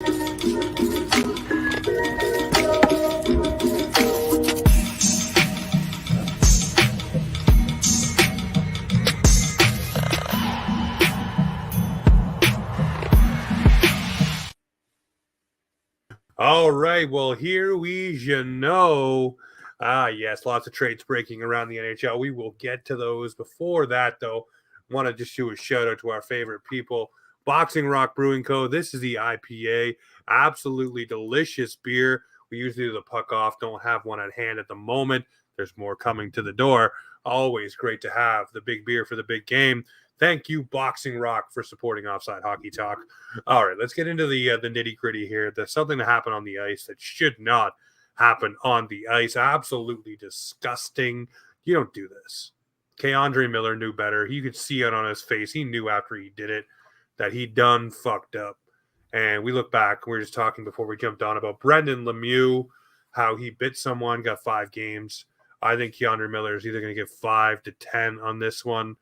All right, well, here we Jeannot. Yes, lots of trades breaking around the NHL. We will get to those. Before that, though, want to just do a shout out to our favorite people, Boxing Rock Brewing Co. This is the IPA, absolutely delicious beer. We usually do the puck off, don't have one at hand at the moment. There's more coming to the door. Always great to have the big beer for the big game. Thank you, Boxing Rock, for supporting Offside Hockey Talk. All right, let's get into the nitty gritty here. There's something that happened on the ice that should not happen on the ice. Absolutely disgusting. You don't do this. Keandre Miller knew better. You could see it on his face. He knew after he did it that he done fucked up. And we look back. We were just talking before we jumped on about Brendan Lemieux, how he bit someone, got 5 games. I think Keandre Miller is either going to get 5 to 10 on this one.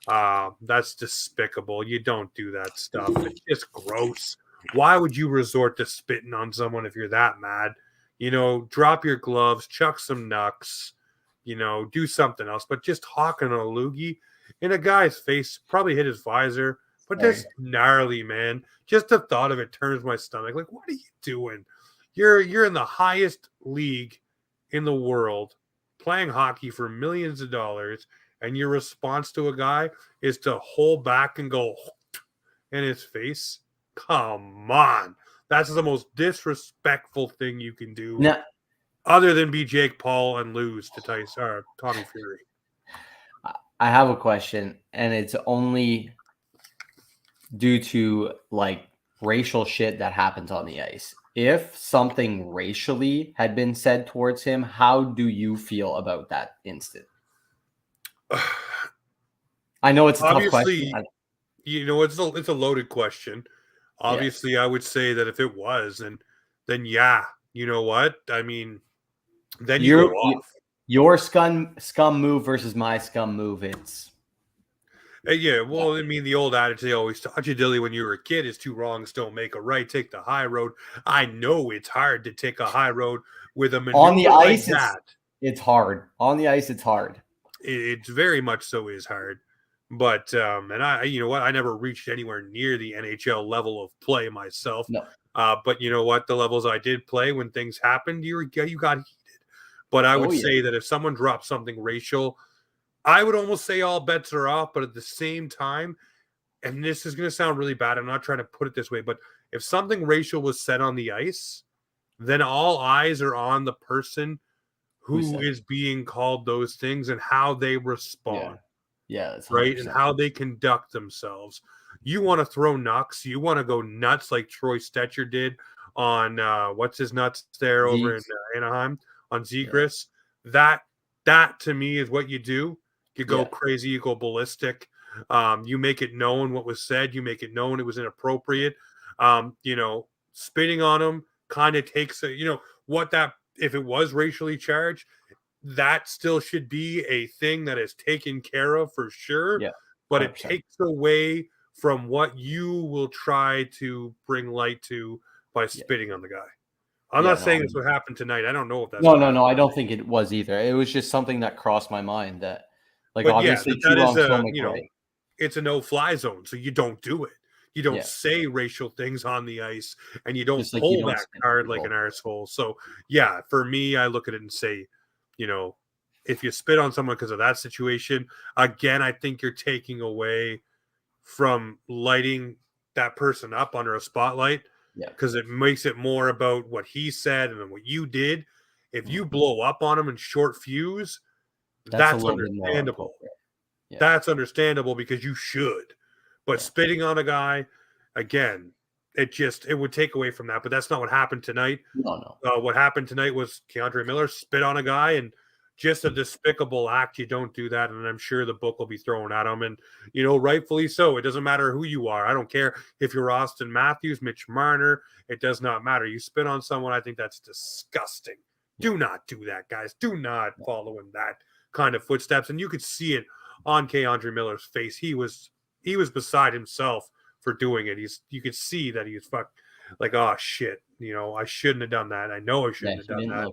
That's despicable. You don't do that stuff. It's just gross. Why would you resort to spitting on someone if you're that mad? You know, drop your gloves, chuck some knucks, you know, do something else. But just hawking a loogie in a guy's face, probably hit his visor, but just gnarly, man. Just the thought of it turns my stomach. Like, what are you doing? You're in the highest league in the world, playing hockey for millions of dollars, and your response to a guy is to hold back and go in his face. Come on. That's the most disrespectful thing you can do, other than be Jake Paul and lose to Tommy Fury. I have a question, and it's only due to like racial shit that happens on the ice. If something racially had been said towards him, how do you feel about that instant? I know it's a tough question. You know, it's a loaded question. Obviously, I would say that if it was, then yeah, you know what? I mean, then you go off. Your scum move versus my scum move. It's yeah. Well, I mean, the old adage they always taught you, Dilly, when you were a kid, is 2 wrongs don't make a right. Take the high road. I know it's hard to take a high road with a maneuver on the ice. Like that. It's hard. On the ice, it's hard. It's very much so is hard. But and I, you know what, I never reached anywhere near the NHL level of play myself. No. But you know what, the levels I did play when things happened, you got heated. But I would say that if someone dropped something racial, I would almost say all bets are off. But at the same time, and this is going to sound really bad, I'm not trying to put it this way, but if something racial was said on the ice, then all eyes are on the person who is being called those things and how they respond. Yeah, that's right. And how they conduct themselves. You want to throw knucks. You want to go nuts like Troy Stetcher did on what's his nuts there over in Anaheim on Zegras. Yeah. That to me is what you do. You go crazy. You go ballistic. You make it known what was said. You make it known it was inappropriate. You know, spitting on him kind of takes if it was racially charged, that still should be a thing that is taken care of for sure. Yeah, but it takes away from what you will try to bring light to by spitting on the guy. I'm not saying that's what happened tonight. I don't know if that's no. I don't think it was either. It was just something that crossed my mind that, like, but obviously, that is it's a no-fly zone, so you don't do it. You don't say racial things on the ice, and you don't pull that card like an arsehole. So yeah, for me, I look at it and say, you know, if you spit on someone because of that situation, again, I think you're taking away from lighting that person up under a spotlight. Yeah. Because it makes it more about what he said and what you did. If you blow up on him in short fuse, that's understandable. Yeah. That's understandable because you should. But spitting on a guy, again, it would take away from that. But that's not what happened tonight. No. What happened tonight was Keandre Miller spit on a guy, and just a despicable act. You don't do that, and I'm sure the book will be thrown at him, and you know, rightfully so. It doesn't matter who you are. I don't care if you're Austin Matthews, Mitch Marner. It does not matter. You spit on someone, I think that's disgusting. Do not do that, guys. Do not follow in that kind of footsteps. And you could see it on Keandre Miller's face. He was beside himself for doing it. You could see that he was fucked. like, oh shit, I shouldn't have done that. I know I Yeah, shouldn't have done that.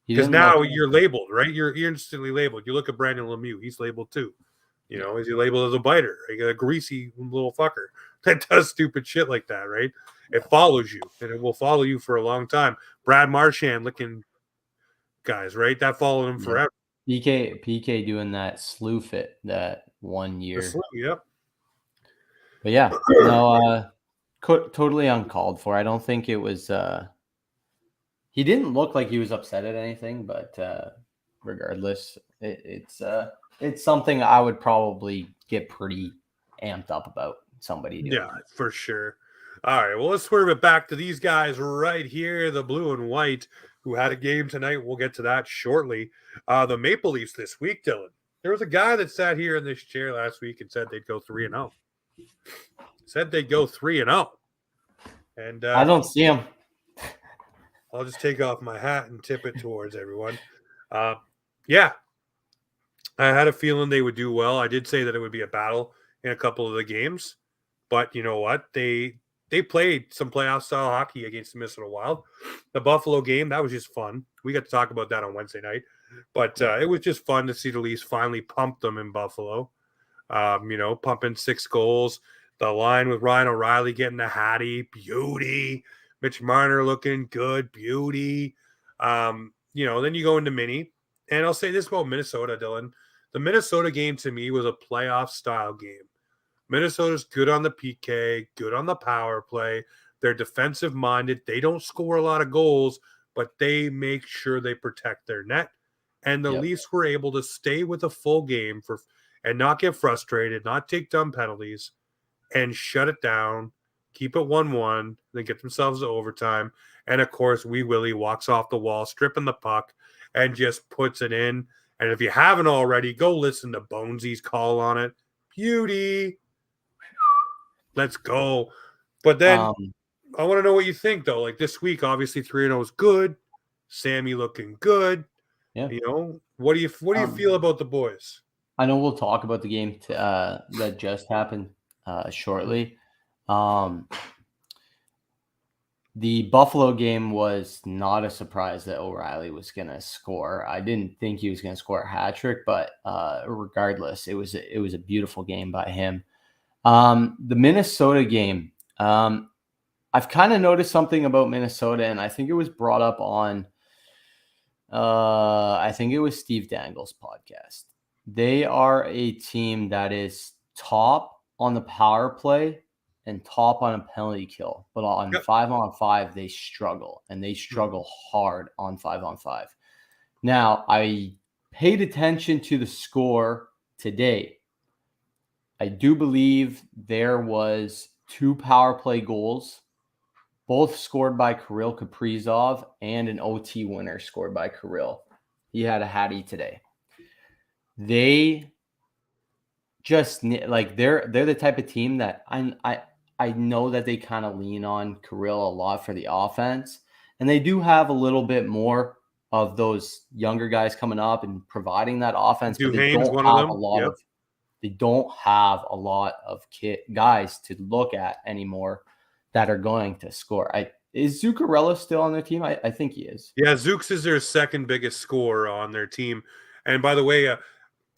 he Because didn't look now you're labeled, right? You're instantly labeled. You look at Brandon Lemieux, he's labeled too. Is he labeled as a biter, a greasy little fucker that does stupid shit like that, right? It follows you, and it will follow you for a long time. Brad Marchand looking guys, right? That followed him yeah. forever. PK doing that slew fit that 1 The year. slew, yep. But yeah, no, totally uncalled for. I don't think it was. He didn't look like he was upset at anything, but regardless, it's something I would probably get pretty amped up about somebody doing. Yeah, for sure. All right, well, let's swerve it back to these guys right here, the blue and white, who had a game tonight. We'll get to that shortly. The Maple Leafs this week, Dylan. There was a guy that sat here in this chair last week and said they'd go 3-0. Said they'd go 3-0. And I don't see him. I'll just take off my hat and tip it towards everyone. Yeah, I had a feeling they would do well. I did say that it would be a battle in a couple of the games, but you know what? They played some playoff style hockey against the Minnesota Wild. The Buffalo game, that was just fun. We got to talk about that on Wednesday night, but it was just fun to see the Leafs finally pump them in Buffalo. Pumping 6 goals. The line with Ryan O'Reilly getting the Hattie, beauty. Mitch Marner looking good, beauty. Then you go into mini, and I'll say this about Minnesota, Dylan. The Minnesota game to me was a playoff style game. Minnesota's good on the PK, good on the power play. They're defensive minded. They don't score a lot of goals, but they make sure they protect their net. And the Leafs were able to stay with a full game and not get frustrated, not take dumb penalties, and shut it down, keep it 1-1, then get themselves to overtime. And of course, Wee Willie walks off the wall, stripping the puck, and just puts it in. And if you haven't already, go listen to Bonesy's call on it. Beauty. Let's go. But then I want to know what you think, though. Like this week, obviously 3-0 is good. Sammy looking good. Yeah. What do you feel about the boys? I know we'll talk about the game that just happened shortly. The Buffalo game was not a surprise that O'Reilly was going to score. I didn't think he was going to score a hat trick, but regardless, it was a beautiful game by him. The Minnesota game, I've kind of noticed something about Minnesota, and I think it was brought up on, I think it was Steve Dangle's podcast. They are a team that is top on the power play and top on a penalty kill, but on 5-on-5 they struggle, and they struggle hard on 5-on-5. Now, I paid attention to the score today. I do believe there was 2 power play goals, both scored by Kirill Kaprizov, and an OT winner scored by Kirill. He had a hattie today. They just like they're the type of team that I know that they kind of lean on Kirill a lot for the offense, and they do have a little bit more of those younger guys coming up and providing that offense, but they don't have a lot of they don't have a lot of guys to look at anymore that are going to score. Is Zuccarello still on their team? I think he is. Yeah, Zooks is their second biggest scorer on their team. And by the way,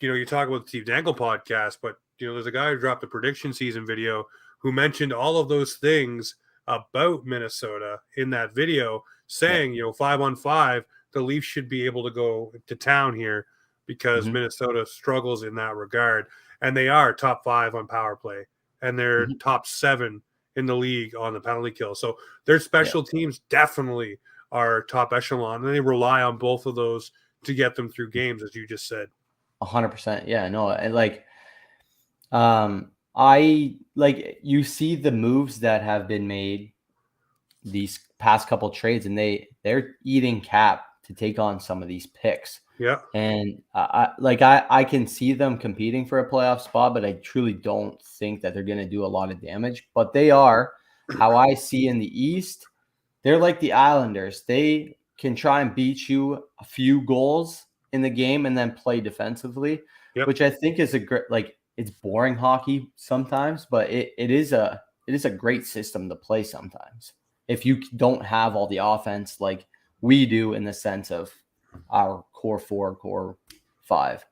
you talk about the Steve Dangle podcast, but there's a guy who dropped a prediction season video who mentioned all of those things about Minnesota in that video, saying 5-on-5, the Leafs should be able to go to town here because Minnesota struggles in that regard, and they are top 5 on power play, and they're top 7 in the league on the penalty kill. So their special teams definitely are top echelon, and they rely on both of those to get them through games, as you just said. 100%. Yeah, no, and I you see the moves that have been made these past couple trades, and they're eating cap to take on some of these picks. Yeah. And I can see them competing for a playoff spot, but I truly don't think that they're going to do a lot of damage. But they are, how I see in the East, they're like the Islanders. They can try and beat you a few goals in the game and then play defensively, which I think is a great, it's boring hockey sometimes, but it is a great system to play sometimes. if you don't have all the offense like we do in the sense of our core 4, core 5.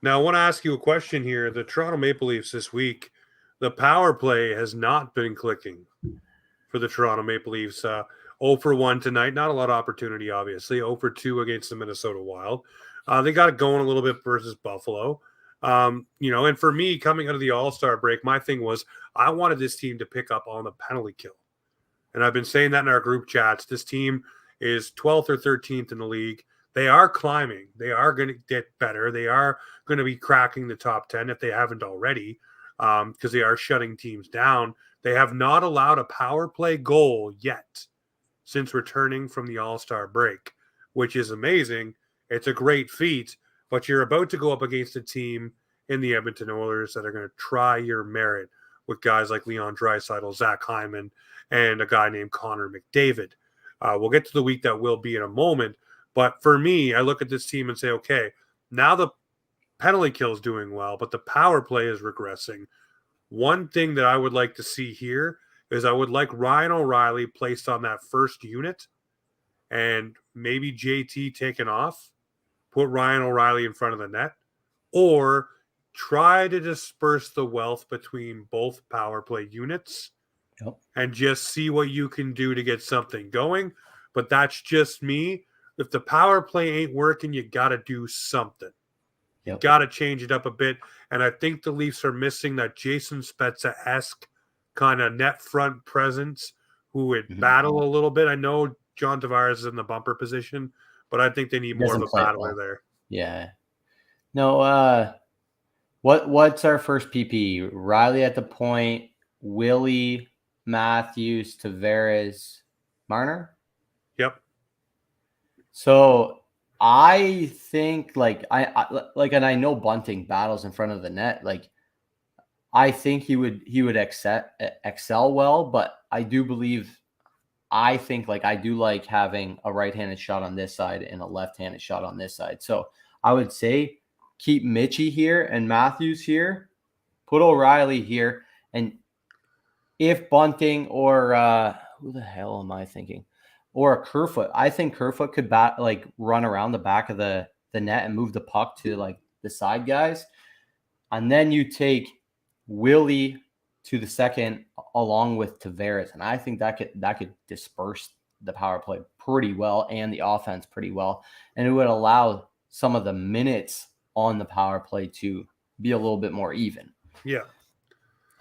Now, I want to ask you a question here. The Toronto Maple Leafs this week, the power play has not been clicking for the Toronto Maple Leafs. 0 for 1 tonight. Not a lot of opportunity, obviously. 0 for 2 against the Minnesota Wild. They got it going a little bit versus Buffalo. And for me, coming out of the All-Star break, my thing was I wanted this team to pick up on the penalty kill. And I've been saying that in our group chats. This team is 12th or 13th in the league. They are climbing. They are going to get better. They are going to be cracking the top 10 if they haven't already, because they are shutting teams down. They have not allowed a power play goal yet since returning from the All-Star break, which is amazing. It's a great feat, but you're about to go up against a team in the Edmonton Oilers that are going to try your merit with guys like Leon Draisaitl, Zach Hyman, and a guy named Connor McDavid. We'll get to the week that will be in a moment. But for me, I look at this team and say, okay, now the penalty kill is doing well, but the power play is regressing. One thing that I would like to see here is I would like Ryan O'Reilly placed on that first unit and maybe JT taken off, put Ryan O'Reilly in front of the net, or try to disperse the wealth between both power play units and just see what you can do to get something going. But that's just me. If the power play ain't working, you got to do something. You got to change it up a bit. And I think the Leafs are missing that Jason Spezza-esque kind of net front presence who would battle a little bit. I know John Tavares is in the bumper position, but I think they need more of a battler there. Yeah. No, what's our first PP? Riley at the point, Willie, Matthews, Tavares, Marner? Yep. So I think and I know Bunting battles in front of the net. Like I think he would excel well, but I do think I do like having a right-handed shot on this side and a left-handed shot on this side. So I would say keep Mitchie here and Matthews here, put O'Reilly here, and if Bunting or who the hell am I thinking? Or a Kerfoot. I think Kerfoot could run around the back of the net and move the puck to the side guys. And then you take Willie to the second along with Tavares. And I think that could disperse the power play pretty well and the offense pretty well. And it would allow some of the minutes on the power play to be a little bit more even. Yeah.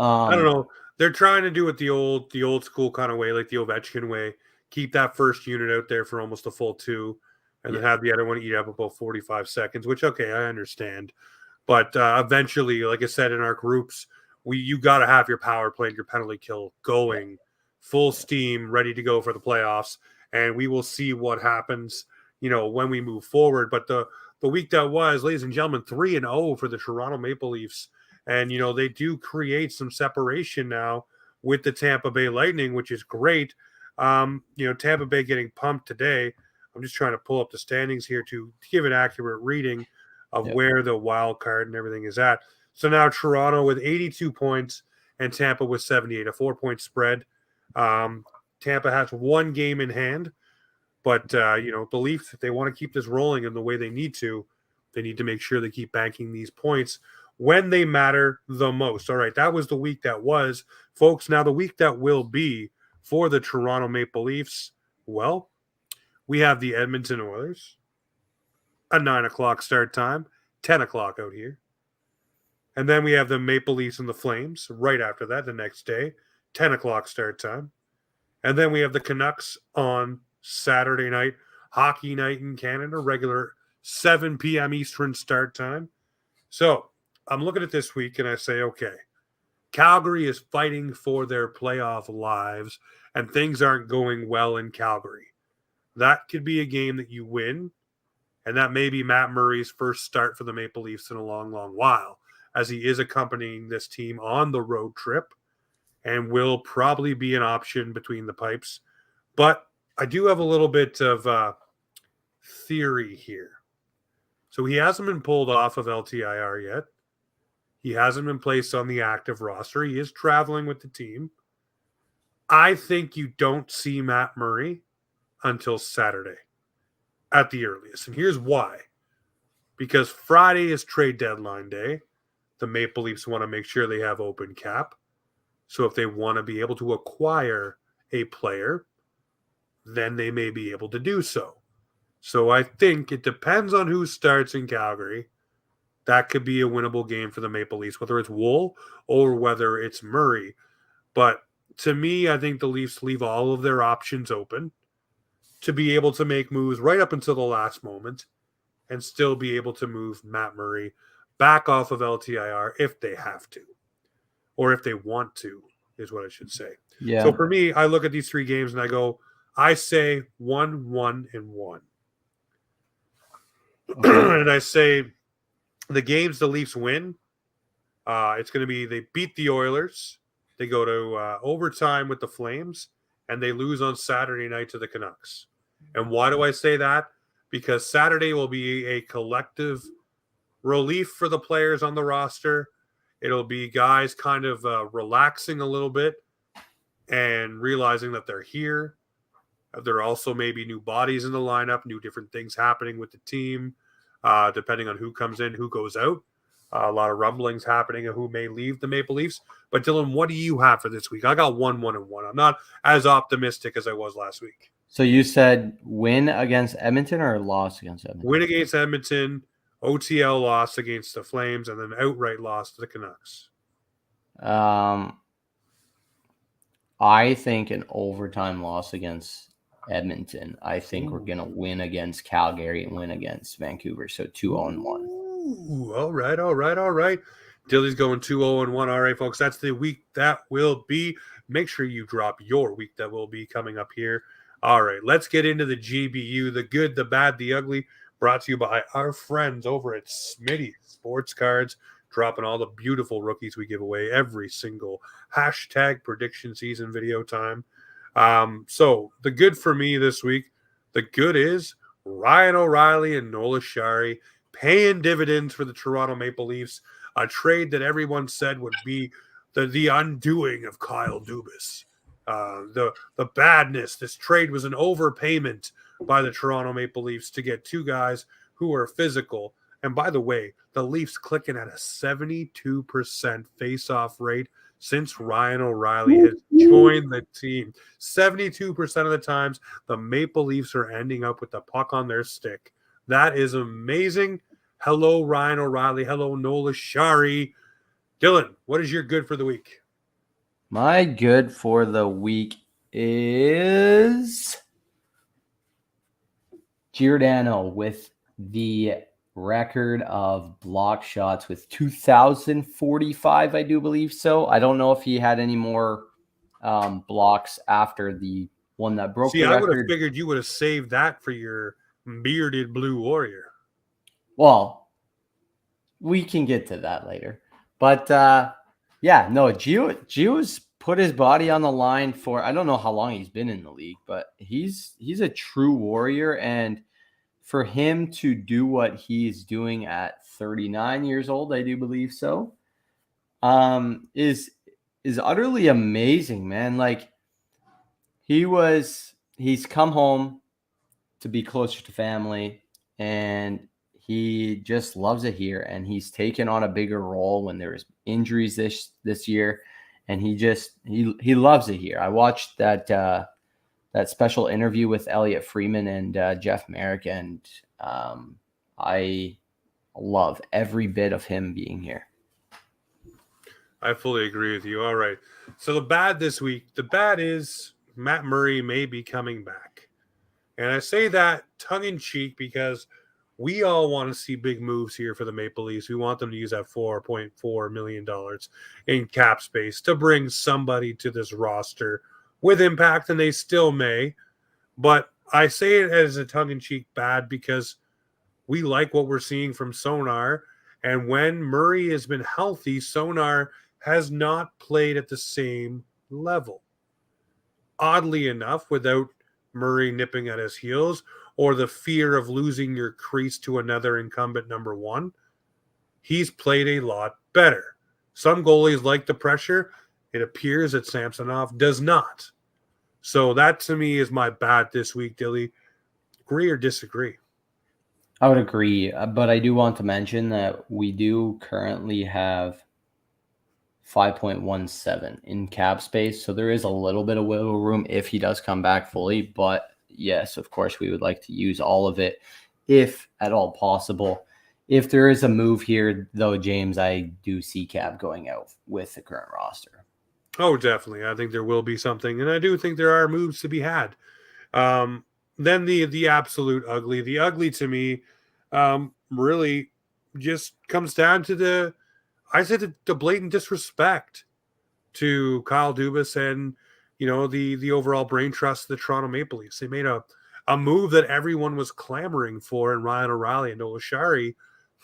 I don't know. They're trying to do it the old school kind of way, like the Ovechkin way. Keep that first unit out there for almost a full 2 and then have the other one eat up about 45 seconds, which, okay, I understand. But eventually, like I said in our groups, you got to have your power play and your penalty kill going full steam, ready to go for the playoffs. And we will see what happens, when we move forward. But the week that was, ladies and gentlemen, 3-0 for the Toronto Maple Leafs. And, they do create some separation now with the Tampa Bay Lightning, which is great. Tampa Bay getting pumped today. I'm just trying to pull up the standings here to give an accurate reading of where the wild card and everything is at. So now Toronto with 82 points and Tampa with 78, a 4-point spread. Tampa has one game in hand, but the Leafs, if they want to keep this rolling in the way they need to make sure they keep banking these points when they matter the most. All right, that was the week that was, folks. Now the week that will be for the Toronto Maple Leafs, well, we have the Edmonton Oilers, a 9 o'clock start time, 10 o'clock out here. And then we have the Maple Leafs and the Flames right after that, the next day, 10 o'clock start time. And then we have the Canucks on Saturday night, hockey night in Canada, regular 7 p.m. Eastern start time. So I'm looking at this week and I say, okay, Calgary is fighting for their playoff lives and things aren't going well in Calgary. That could be a game that you win, and that may be Matt Murray's first start for the Maple Leafs in a long, long while, as he is accompanying this team on the road trip and will probably be an option between the pipes. But I do have a little bit of theory here. So he hasn't been pulled off of LTIR yet. He hasn't been placed on the active roster. He is traveling with the team. I think you don't see Matt Murray until Saturday at the earliest. And here's why. Because Friday is trade deadline day. The Maple Leafs want to make sure they have open cap. So if they want to be able to acquire a player, then they may be able to do so. So I think it depends on who starts in Calgary. That could be a winnable game for the Maple Leafs, whether it's Wool or whether it's Murray. But to me, I think the Leafs leave all of their options open to be able to make moves right up until the last moment and still be able to move Matt Murray back off of LTIR if they have to, or if they want to, is what I should say. Yeah. So for me, I look at these 3 games and I go, I say 1-1-1. Okay. And I say the games the Leafs win, it's going to be they beat the Oilers, they go to overtime with the Flames, and they lose on Saturday night to the Canucks. And why do I say that? Because Saturday will be a collective relief for the players on the roster. It'll be guys kind of relaxing a little bit and realizing that they're here. There are also maybe new bodies in the lineup, new different things happening with the team, depending on who comes in, who goes out. A lot of rumblings happening of who may leave the Maple Leafs. But Dylan, what do you have for this week? I got 1-1-1. I'm not as optimistic as I was last week. So you said win against Edmonton or loss against Edmonton? Win against Edmonton, OTL loss against the Flames, and then outright loss to the Canucks. I think an overtime loss against Edmonton. I think we're going to win against Calgary and win against Vancouver. So 2-0-1. Ooh, all right. Dilly's going 2-0-1. All right, folks, that's the week that will be. Make sure you drop your week that will be coming up here. All right, let's get into the GBU, the good, the bad, the ugly, brought to you by our friends over at Smitty Sports Cards, dropping all the beautiful rookies we give away every single hashtag prediction season video time. So the good for me this week, the good is Ryan O'Reilly and Nola Shari paying dividends for the Toronto Maple Leafs, a trade that everyone said would be the undoing of Kyle Dubas. The badness. This trade was an overpayment by the Toronto Maple Leafs to get 2 guys who are physical. And by the way, the Leafs clicking at a 72% face-off rate since Ryan O'Reilly has joined the team. 72% of the times, the Maple Leafs are ending up with the puck on their stick. That is amazing. Hello, Ryan O'Reilly. Hello, Nola Shari. Dylan, what is your good for the week? My good for the week is Giordano with the record of block shots with 2,045, I do believe so. I don't know if he had any more blocks after the one that broke the record. I would have figured you would have saved that for your bearded Blue Warrior. Well, we can get to that later. But yeah, no, Gio's put his body on the line for, I don't know how long he's been in the league, but he's a true warrior. And for him to do what he's doing at 39 years old, I do believe so, is utterly amazing, man. Like he's come home to be closer to family, and he just loves it here, and he's taken on a bigger role when there's injuries this year, and he loves it here. I watched that special interview with Elliot Freeman and Jeff Merrick, and I love every bit of him being here. I fully agree with you. All right. So the bad this week, the bad is Matt Murray may be coming back. And I say that tongue-in-cheek because we all want to see big moves here for the Maple Leafs. We want them to use that $4.4 million in cap space to bring somebody to this roster with impact, and they still may. But I say it as a tongue-in-cheek bad because we like what we're seeing from Sonar. And when Murray has been healthy, Sonar has not played at the same level. Oddly enough, without Murray nipping at his heels or the fear of losing your crease to another incumbent number 1, he's played a lot better. Some goalies like the pressure. It appears that Samsonov does not. So that to me is my bat this week, Dilly. Agree or disagree? I would agree, but I do want to mention that we do currently have 5.17 in cap space, so there is a little bit of wiggle room if he does come back fully. But yes, of course, we would like to use all of it if at all possible. If there is a move here, though, James, I do see Cap going out with the current roster. Oh, definitely. I think there will be something, and I do think there are moves to be had. Um, then the absolute ugly. The ugly to me, really just comes down to the blatant disrespect to Kyle Dubas and the overall brain trust of the Toronto Maple Leafs. They made a move that everyone was clamoring for in Ryan O'Reilly and Noah Shari,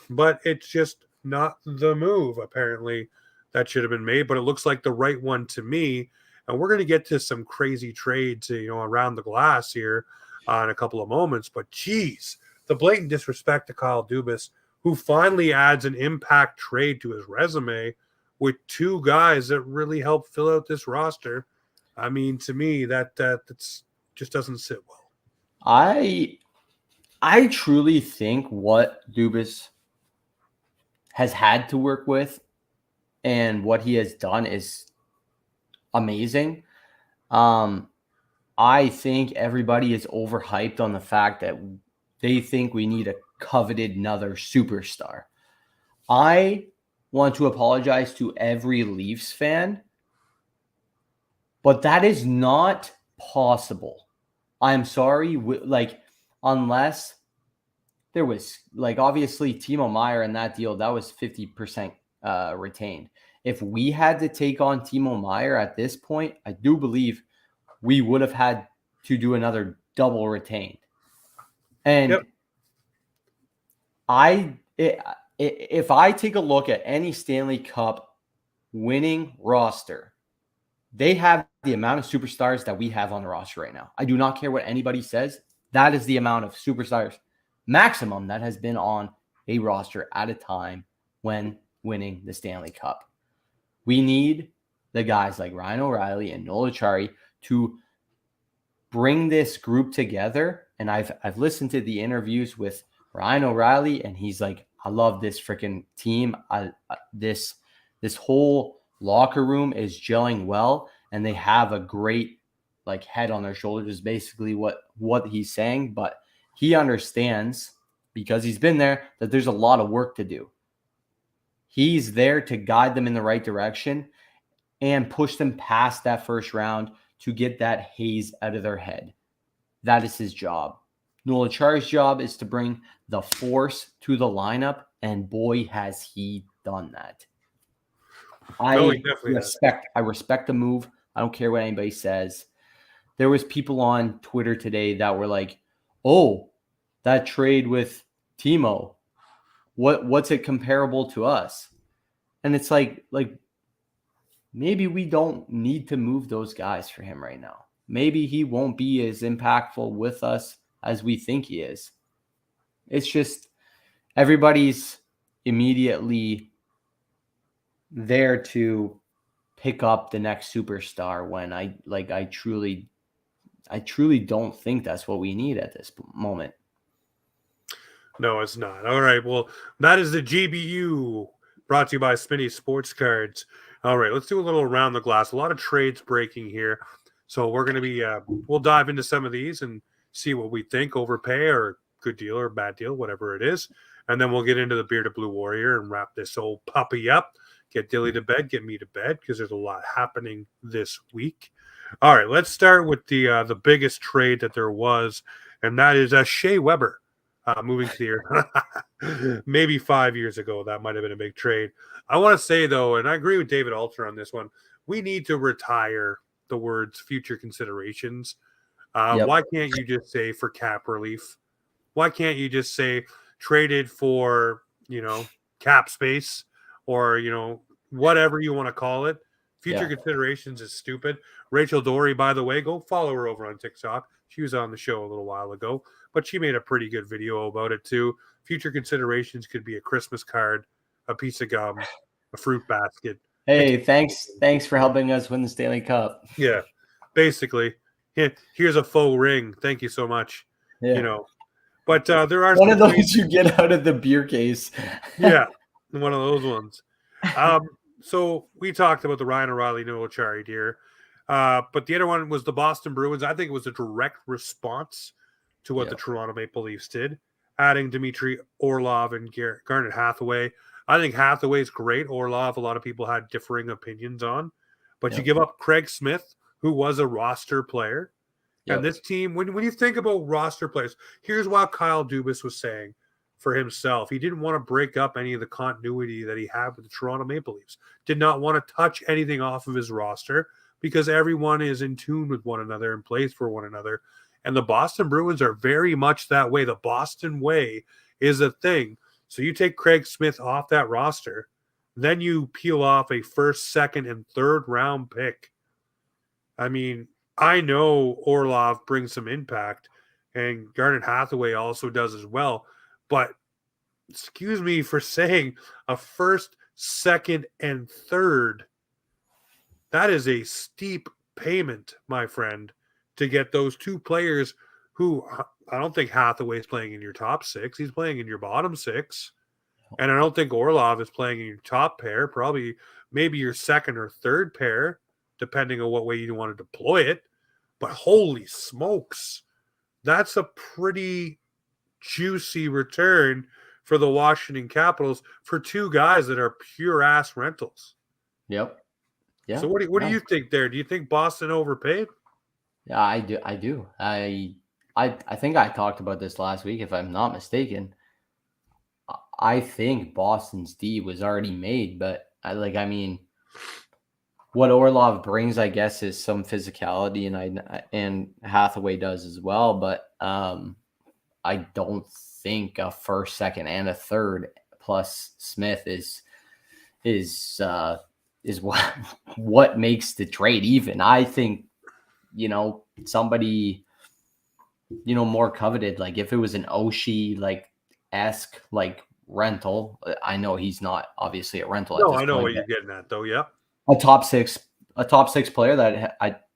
but it's just not the move apparently that should have been made. But it looks like the right one to me. And we're going to get to some crazy trades, around the glass here in a couple of moments. But geez, the blatant disrespect to Kyle Dubas, who finally adds an impact trade to his resume with two guys that really help fill out this roster. I mean, to me, that's just doesn't sit well. I truly think what Dubas has had to work with and what he has done is amazing. I think everybody is overhyped on the fact that they think we need a coveted another superstar. I want to apologize to every Leafs fan, but that is not possible. I'm sorry. Unless there was, obviously Timo Meier in that deal, that was 50% retained. If we had to take on Timo Meier at this point, I do believe we would have had to do another double retained. And if I take a look at any Stanley Cup winning roster, they have the amount of superstars that we have on the roster right now. I do not care what anybody says. That is the amount of superstars maximum that has been on a roster at a time when winning the Stanley Cup. We need the guys like Ryan O'Reilly and Noel Acciari to bring this group together. And I've listened to the interviews with Ryan O'Reilly, and he's like, I love this freaking team. This whole locker room is gelling well, and they have a great head on their shoulders is basically what he's saying. But he understands, because he's been there, that there's a lot of work to do. He's there to guide them in the right direction and push them past that first round to get that haze out of their head. That is his job. Noel Acciari's job is to bring the force to the lineup, and boy, has he done that. I respect the move. I don't care what anybody says. There was people on Twitter today that were like, "Oh, that trade with Timo, what's it comparable to us?" And it's like maybe we don't need to move those guys for him right now. Maybe he won't be as impactful with us as we think he is. It's just everybody's immediately there to pick up the next superstar when I truly don't think that's what we need at this moment. No, it's not. All right. Well, that is the GBU brought to you by Spinny Sports Cards. All right. Let's do a little around the glass. A lot of trades breaking here. So we're going to be, we'll dive into some of these and see what we think, overpay or good deal or bad deal, whatever it is. And then we'll get into the Bearded Blue Warrior and wrap this old puppy up. Get Dilly to bed, get me to bed, because there's a lot happening this week. All right, let's start with the biggest trade that there was, and that is Shea Weber moving to the air. Maybe 5 years ago, that might have been a big trade. I want to say, though, and I agree with David Alter on this one, we need to retire the words future considerations. Why can't you just say for cap relief? Why can't you just say traded for, cap space or, whatever you want to call it? Future considerations is stupid. Rachel Dory, by the way, go follow her over on TikTok. She was on the show a little while ago, but she made a pretty good video about it too. Future considerations could be a Christmas card, a piece of gum, a fruit basket. Hey, thanks for helping us win the Stanley Cup. Yeah, basically. Here's a faux ring. Thank you so much. You Yeah. know, but there are One some of trades. those you get out of the beer case. Yeah, one of those ones. So we talked about the Ryan O'Reilly Noel Chari deer, but the other one was the Boston Bruins. I think it was a direct response to what the Yeah. Toronto Maple Leafs did, adding Dmitry Orlov and Garnet Hathaway. I think Hathaway's great. Orlov, a lot of people had differing opinions on, but you Yep. give up Craig Smith, who was a roster player. And Yep. this team, when you think about roster players, here's what Kyle Dubas was saying for himself. He didn't want to break up any of the continuity that he had with the Toronto Maple Leafs. Did not want to touch anything off of his roster because everyone is in tune with one another and plays for one another. And the Boston Bruins are very much that way. The Boston way is a thing. So you take Craig Smith off that roster, then you peel off a first, second, and third round pick. I mean, I know Orlov brings some impact, and Garnet Hathaway also does as well. But excuse me for saying a first, second, and third. That is a steep payment, my friend, to get those two players who I don't think Hathaway's playing in your top six. He's playing in your bottom six. And I don't think Orlov is playing in your top pair, probably maybe your second or third pair, depending on what way you want to deploy it. But holy smokes, that's a pretty juicy return for the Washington Capitals for two guys that are pure ass rentals. Yep. Yeah. So what do Yeah. you think there? Do you think Boston overpaid? Yeah, I do. I do. I think I talked about this last week, if I'm not mistaken. I think Boston's D was already made, but I mean, what Orlov brings, I guess, is some physicality, and Hathaway does as well. But I don't think a first, second, and a third plus Smith is what makes the trade even. I think somebody more coveted, like if it was an Oshie esque rental. I know he's not obviously a rental at No, this I know point, what you're getting at, though. Yeah. a top six player that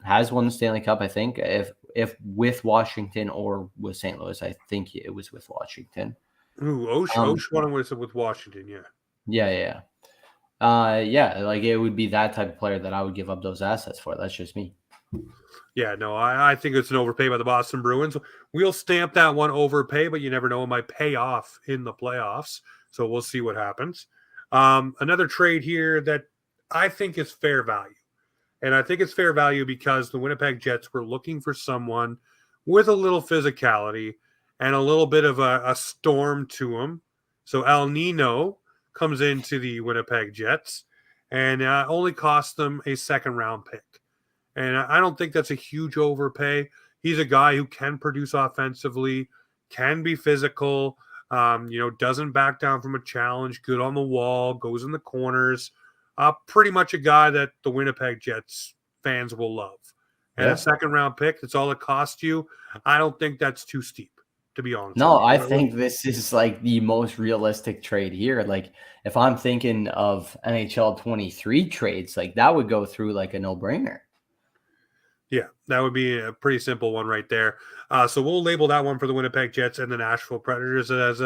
has won the Stanley Cup. I think if with Washington or with St. Louis, I think it was with Washington. Ooh, Osh won with Washington. Yeah. Yeah. Like it would be that type of player that I would give up those assets for. That's just me. Yeah, no, I think it's an overpay by the Boston Bruins. We'll stamp that one overpay, but you never know. It might pay off in the playoffs. So we'll see what happens. Another trade here that I think is fair value. And I think it's fair value because the Winnipeg Jets were looking for someone with a little physicality and a little bit of a storm to him. So El Nino comes into the Winnipeg Jets and only cost them a second round pick. And I don't think that's a huge overpay. He's a guy who can produce offensively, can be physical, doesn't back down from a challenge, good on the wall, goes in the corners. Pretty much a guy that the Winnipeg Jets fans will love. And a Yeah. second round pick, that's all it cost you. I don't think that's too steep, to be honest with No, you. I think this is like the most realistic trade here. Like if I'm thinking of NHL 23 trades, like that would go through like a no-brainer. Yeah, that would be a pretty simple one right there. So we'll label that one for the Winnipeg Jets and the Nashville Predators as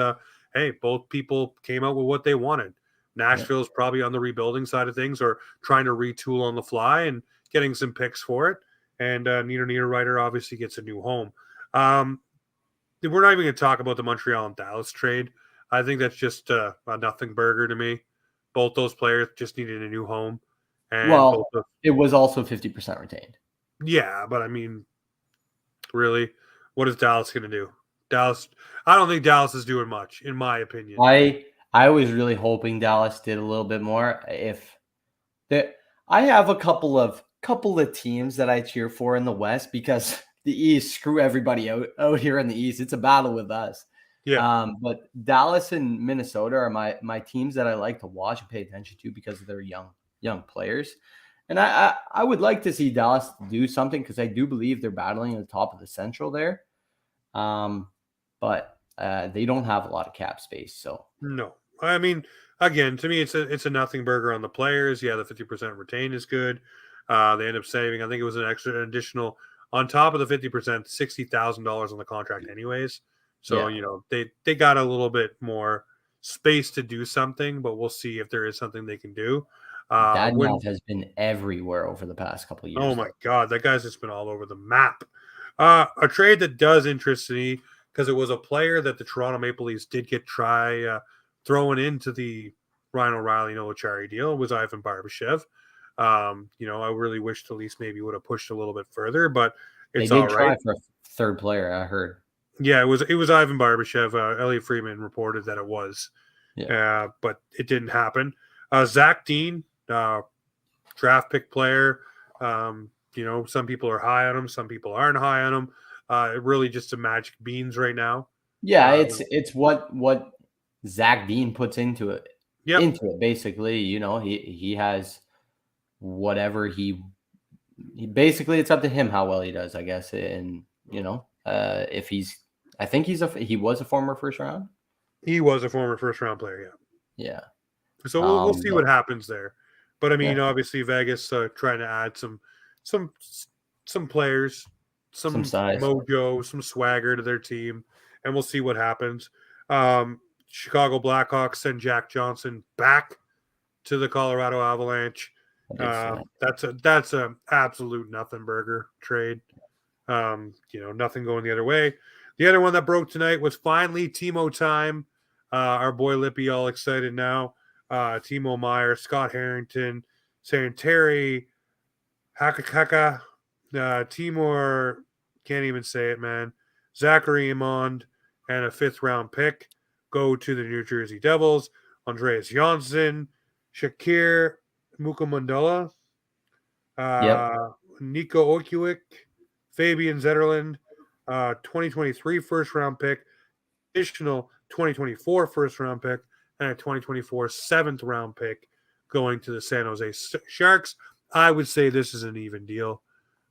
hey, both people came out with what they wanted. Nashville's probably on the rebuilding side of things or trying to retool on the fly and getting some picks for it. And Niederreiter obviously gets a new home. We're not even going to talk about the Montreal and Dallas trade. I think that's just a nothing burger to me. Both those players just needed a new home. And both Well, it was also 50% retained. yeah, but I mean, really, what is Dallas going to do? I don't think Dallas is doing much, in my opinion. I was really hoping Dallas did a little bit more. I have a couple of teams that I cheer for in the West because the East, screw everybody out here in the East. It's a battle with us. Yeah. But Dallas and Minnesota are my teams that I like to watch and pay attention to because of their young players. And I would like to see Dallas do something because I do believe they're battling at the top of the Central there. But they don't have a lot of cap space. So No, I mean, again, to me, it's a nothing burger on the players. Yeah, the 50% retain is good. They end up saving. I think it was an additional On top of the 50%, $60,000 on the contract anyways. So, Yeah. they got a little bit more space to do something, but we'll see if there is something they can do. Jeannot has been everywhere over the past couple of Oh years, my though. God, that guy's just been all over the map. A trade that does interest me because it was a player that the Toronto Maple Leafs did get throwing into the Ryan O'Reilly Noachari deal was Ivan Barbashev. I really wish the Leafs maybe would have pushed a little bit further, but They it's all did right. try for a third player, I heard. Yeah, it was Ivan Barbashev. Elliot Friedman reported that it was, Yeah. but it didn't happen. Zach Dean, draft pick player. Some people are high on him, some people aren't high on him. It really just a magic beans right now. Yeah, Uh, it's what Zach Dean puts into it. yep, Basically, he has whatever he basically it's up to him how well he does, I guess. And if I think he was a former first round. he was a former first round player. Yeah, Yeah. so we'll see But what happens there. But I mean, yeah, obviously Vegas trying to add some some players, some some size. mojo, some swagger to their team, and we'll see what happens. Chicago Blackhawks send Jack Johnson back to the Colorado Avalanche. Excellent. That's a absolute nothing burger trade. Nothing going the other way. The other one that broke tonight was finally Timo time. Our boy Lippy all excited now. Timo Meyer, Scott Harrington, Terry, Hakakaka, Timor, can't even say it, man. Zachary Amond, and a 5th round pick go to the New Jersey Devils. Andreas Janssen, Shakir Mukamundala, Yep. Nico Okiewicz, Fabian Zetterland, 2023 first round pick, additional 2024 first round pick, and a 2024 7th round pick going to the San Jose Sharks. I would say this is an even deal.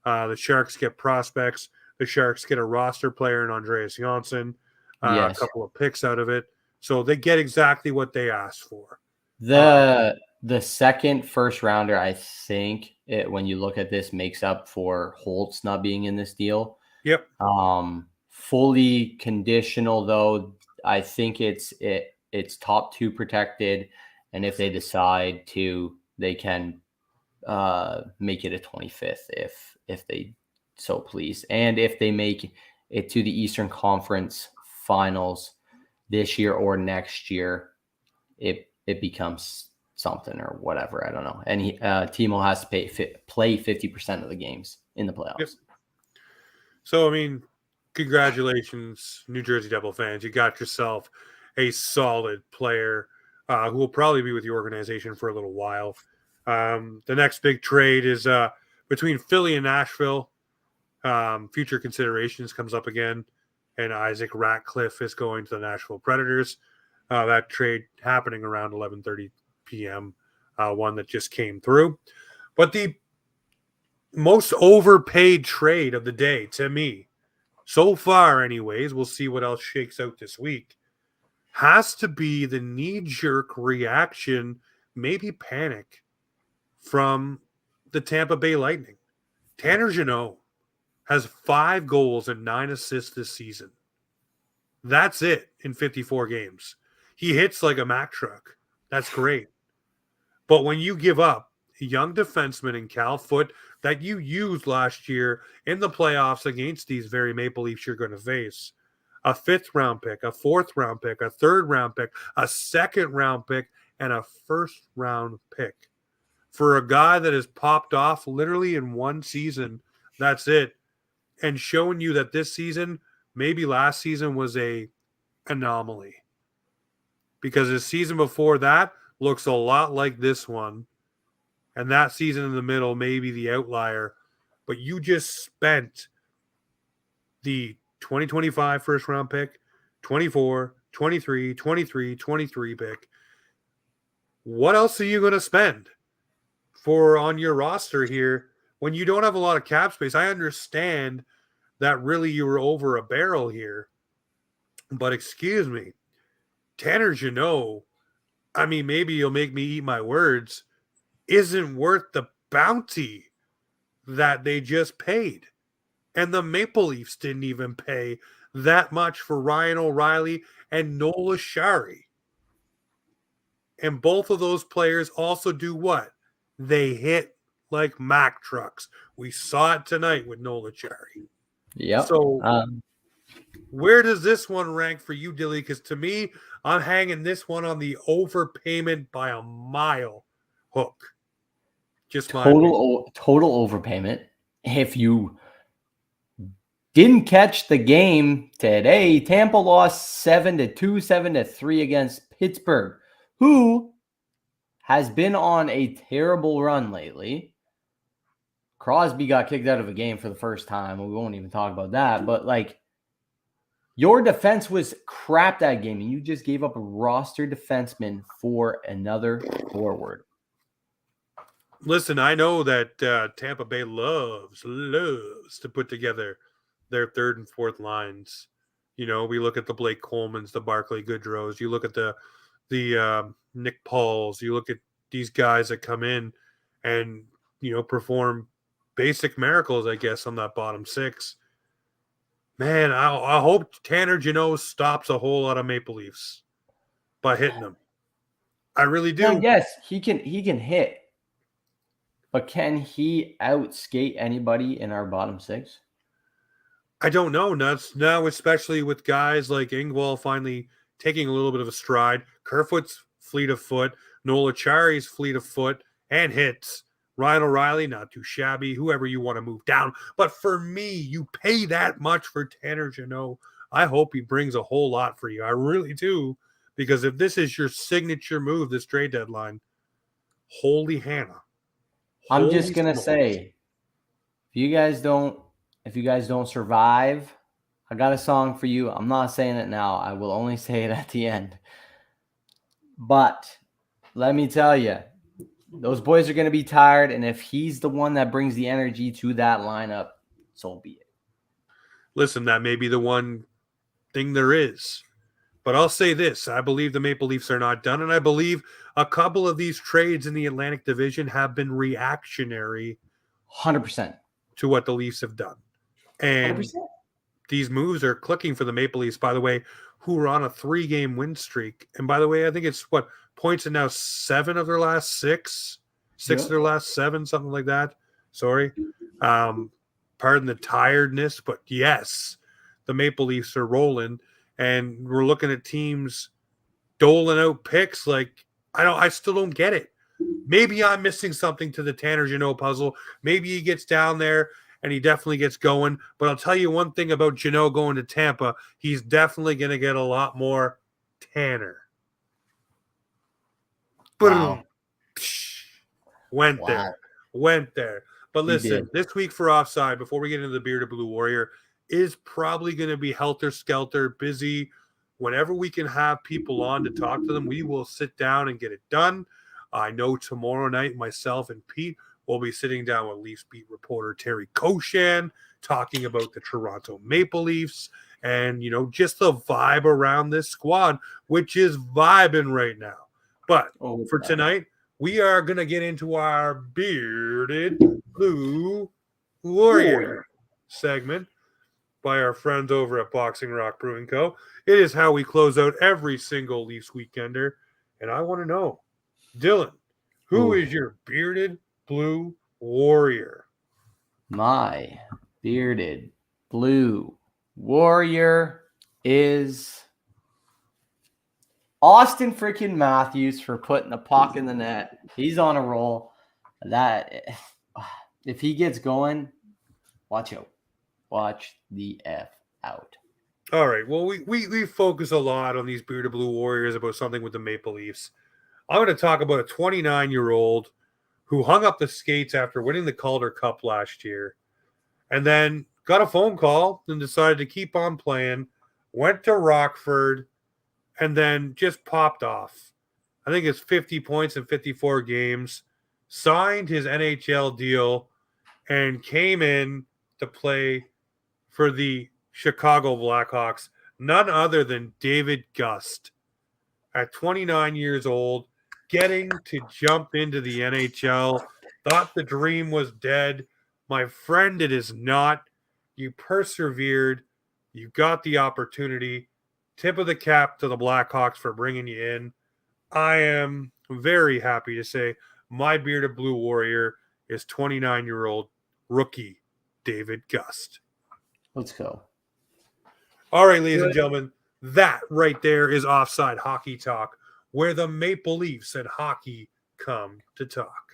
The Sharks get prospects. The Sharks get a roster player in Andreas Janssen, a Yes. couple of picks out of it. So they get exactly what they asked for. The second first rounder, I think, when you look at this, makes up for Holtz not being in this deal. Yep. Fully conditional, though, I think it's top 2 protected, and if they decide to, they can make it a 25th if they so please. And if they make it to the Eastern Conference Finals this year or next year, it becomes something or whatever. I don't know. And Timo has to play 50% of the games in the playoffs. Yep. So, I mean, congratulations, New Jersey Devil fans. You got yourself a solid player who will probably be with the organization for a little while. The next big trade is between Philly and Nashville. Future considerations comes up again, and Isaac Ratcliffe is going to the Nashville Predators. That trade happening around 11:30 p.m. One that just came through. But the most overpaid trade of the day to me, so far anyways, we'll see what else shakes out this week, has to be the knee-jerk reaction, maybe panic, from the Tampa Bay Lightning. Tanner Jeannot has 5 goals and 9 assists this season. That's it in 54 games. He hits like a Mack truck. That's great. But when you give up a young defenseman in Cal Foote that you used last year in the playoffs against these very Maple Leafs you're going to face, a 5th round pick, a 4th round pick, a 3rd round pick, a 2nd round pick, and a 1st round pick for a guy that has popped off literally in one season, that's it, and showing you that this season, maybe last season, was a anomaly. Because the season before that looks a lot like this one. And that season in the middle may be the outlier. But you just spent the 2025 first round pick, 24, 23, 23, 23 pick. What else are you going to spend for on your roster here when you don't have a lot of cap space? I understand that really you were over a barrel here. But excuse me, Tanner Jeannot, I mean, maybe you'll make me eat my words, isn't worth the bounty that they just paid. And the Maple Leafs didn't even pay that much for Ryan O'Reilly and Nola Shari. And both of those players also do what? They hit like Mack trucks. We saw it tonight with Nola Shari. Yep. So where does this one rank for you, Dilly? Because to me, I'm hanging this one on the overpayment by a mile hook. Just total overpayment. If you didn't catch the game today, Tampa lost 7-2, 7-3 against Pittsburgh, who has been on a terrible run lately. Crosby got kicked out of a game for the first time. We won't even talk about that. But like, your defense was crap that game, and you just gave up a roster defenseman for another forward. Listen, I know that Tampa Bay loves to put together their third and fourth lines. You know, we look at the Blake Colemans, the Barclay Goodrows. You look at the Nick Pauls. You look at these guys that come in and, you know, perform basic miracles, I guess, on that bottom six. Man, I hope Tanner Jeannot stops a whole lot of Maple Leafs by hitting them. I really do. Yes, he can hit. But can he outskate anybody in our bottom six? I don't know. Now, especially with guys like Engvall finally taking a little bit of a stride. Kerfoot's fleet of foot. Nola Chari's fleet of foot and hits. Ryan O'Reilly, not too shabby. Whoever you want to move down. But for me, you pay that much for Tanner Jeannot. I hope he brings a whole lot for you. I really do. Because if this is your signature move, this trade deadline, holy Hannah. I'm just gonna say, if you guys don't survive, I got a song for you. I'm not saying it now. I will only say it at the end. But let me tell you, those boys are going to be tired, and if he's the one that brings the energy to that lineup, so be it. Listen, that may be the one thing there is. But I'll say this. I believe the Maple Leafs are not done, and I believe a couple of these trades in the Atlantic Division have been reactionary 100% to what the Leafs have done. And 100%. These moves are clicking for the Maple Leafs, by the way, who are on a 3-game win streak. And by the way, I think it's points in now 7 of their last 6, 6 of their last 7, something like that. Sorry. Pardon the tiredness, but yes, the Maple Leafs are rolling. And we're looking at teams doling out picks. Like, I still don't get it. Maybe I'm missing something to the Tanner Jeannot puzzle. Maybe he gets down there and he definitely gets going. But I'll tell you one thing about Jeannot going to Tampa. He's definitely going to get a lot more Tanner. Wow. Went there. But listen, this week for Offside, before we get into the Bearded Blue Warrior, is probably going to be helter-skelter, busy. Whenever we can have people on to talk to them, we will sit down and get it done. I know tomorrow night, myself and Pete will be sitting down with Leafs beat reporter Terry Koshan, talking about the Toronto Maple Leafs and, you know, just the vibe around this squad, which is vibing right now. But for tonight, we are going to get into our Bearded Blue Warrior segment by our friends over at Boxing Rock Brewing Co. It is how we close out every single Leafs Weekender. And I want to know, Dylan, who is your Bearded Blue Warrior? My Bearded Blue Warrior is Austin freaking Matthews for putting a puck in the net. He's on a roll. That if he gets going, watch out. Watch the F out. All right. Well, we focus a lot on these Bearded Blue Warriors about something with the Maple Leafs. I'm going to talk about a 29-year-old who hung up the skates after winning the Calder Cup last year and then got a phone call and decided to keep on playing, went to Rockford, and then just popped off. I think it's 50 points in 54 games, signed his NHL deal, and came in to play for the Chicago Blackhawks, none other than David Gust. At 29 years old, getting to jump into the NHL, thought the dream was dead. My friend, it is not. You persevered. You got the opportunity. Tip of the cap to the Blackhawks for bringing you in. I am very happy to say my bearded blue warrior is 29-year-old rookie David Gust. Let's go. All right, ladies and gentlemen, that right there is Offside Hockey Talk, where the Maple Leafs and hockey come to talk.